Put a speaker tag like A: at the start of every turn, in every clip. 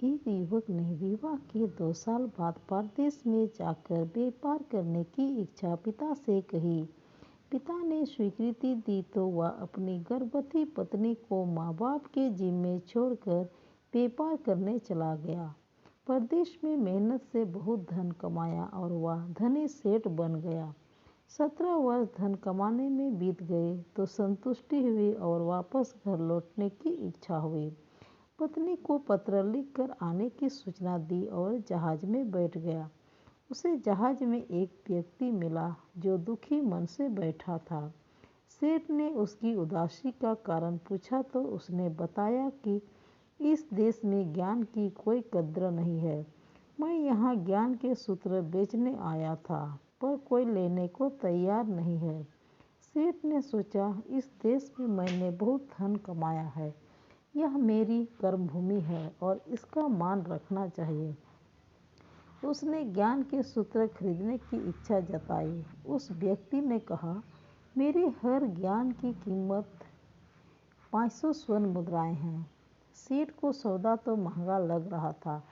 A: एक युवक ने विवाह के 2 साल बाद परदेश में जाकर व्यापार करने की इच्छा पिता से कही। पिता ने स्वीकृति दी तो वह अपनी गर्भवती पत्नी को माँ बाप के जिम्मे छोड़कर व्यापार करने चला गया। परदेश में मेहनत से बहुत धन कमाया और वह धनी सेठ बन गया। 17 वर्ष धन कमाने में बीत गए तो संतुष्टि हुई और वापस घर लौटने की इच्छा हुई। पत्नी को पत्र लिखकर आने की सूचना दी और जहाज में बैठ गया। उसे जहाज में एक व्यक्ति मिला जो दुखी मन से बैठा था। सेठ ने उसकी उदासी का कारण पूछा तो उसने बताया कि इस देश में ज्ञान की कोई कद्र नहीं है। मैं यहाँ ज्ञान के सूत्र बेचने आया था, पर कोई लेने को तैयार नहीं है। सेठ ने सोचा, इस देश में मैंने बहुत धन कमाया है, यह मेरी कर्मभूमि है और इसका मान रखना चाहिए। उसने ज्ञान के सूत्र खरीदने की इच्छा जताई। उस व्यक्ति ने कहा, मेरे हर ज्ञान की कीमत 500 स्वर्ण मुद्राएं हैं। सेठ को सौदा तो महंगा लग रहा था,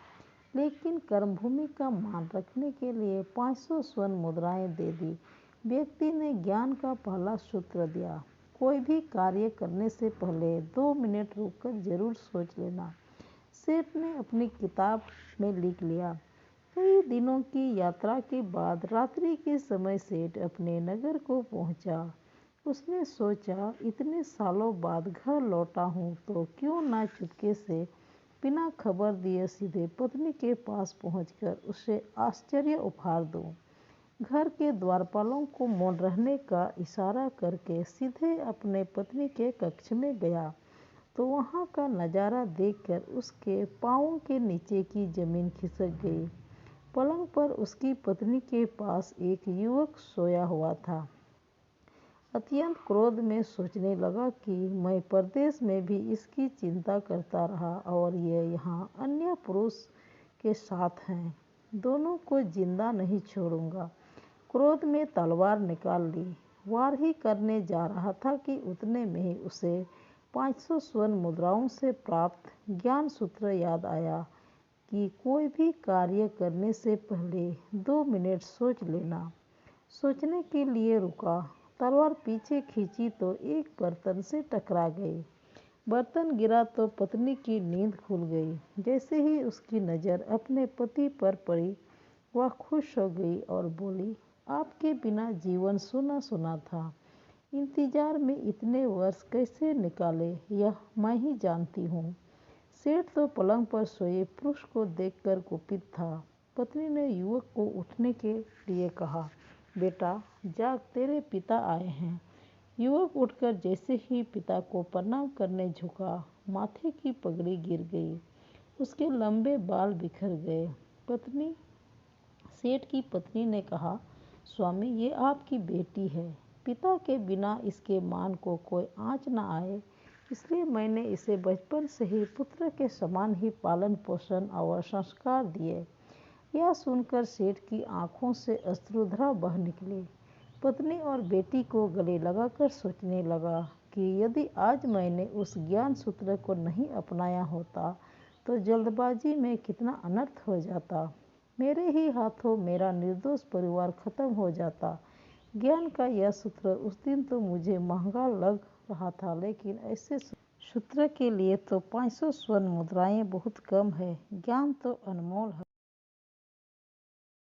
A: लेकिन कर्मभूमि का मान रखने के लिए 500 स्वर्ण मुद्राएं दे दी। व्यक्ति ने ज्ञान का पहला सूत्र दिया, कोई भी कार्य करने से पहले 2 मिनट रुककर जरूर सोच लेना। सेठ ने अपनी किताब में लिख लिया। कई दिनों की यात्रा के बाद रात्रि के समय सेठ अपने नगर को पहुंचा। उसने सोचा, इतने सालों बाद घर लौटा हूं तो क्यों ना चुपके से बिना खबर दिए सीधे पत्नी के पास पहुंचकर उसे आश्चर्य उपहार दूं। घर के द्वारपालों को मौन रहने का इशारा करके सीधे अपने पत्नी के कक्ष में गया तो वहां का नजारा देखकर उसके पांवों के नीचे की जमीन खिसक गई। पलंग पर उसकी पत्नी के पास एक युवक सोया हुआ था। अत्यंत क्रोध में सोचने लगा कि मैं परदेश में भी इसकी चिंता करता रहा और ये यहाँ अन्य पुरुष के साथ हैं। दोनों को जिंदा नहीं छोड़ूंगा। क्रोध में तलवार निकाल ली। वार ही करने जा रहा था कि उतने में ही उसे 500 स्वर्ण मुद्राओं से प्राप्त ज्ञान सूत्र याद आया कि कोई भी कार्य करने से पहले 2 मिनट सोच लेना। सोचने के लिए रुका, तलवार पीछे खींची तो एक बर्तन से टकरा गई। बर्तन गिरा तो पत्नी की नींद खुल गई। जैसे ही उसकी नज़र अपने पति पर पड़ी, वह खुश हो गई और बोली, आपके बिना जीवन सूना सूना था। इंतजार में इतने वर्ष कैसे निकाले यह मैं ही जानती हूँ। सेठ तो पलंग पर सोए पुरुष को देखकर कुपित था। पत्नी ने युवक को उठने के लिए कहा, बेटा जाग, तेरे पिता आए हैं। युवक उठकर जैसे ही पिता को प्रणाम करने झुका, माथे की पगड़ी गिर गई। उसके लंबे बाल बिखर गए। सेठ की पत्नी ने कहा, स्वामी ये आपकी बेटी है। पिता के बिना इसके मान को कोई आँच न आए, इसलिए मैंने इसे बचपन से ही पुत्र के समान ही पालन पोषण और संस्कार दिए। यह सुनकर सेठ की आंखों से अश्रुधारा बह निकली। पत्नी और बेटी को गले लगाकर सोचने लगा कि यदि आज मैंने उस ज्ञान सूत्र को नहीं अपनाया होता तो जल्दबाजी में कितना अनर्थ हो जाता। मेरे ही हाथों मेरा निर्दोष परिवार खत्म हो जाता। ज्ञान का यह सूत्र उस दिन तो मुझे महंगा लग रहा था, लेकिन ऐसे सूत्र के लिए तो 500 स्वर्ण मुद्राएं बहुत कम है। ज्ञान तो अनमोल है।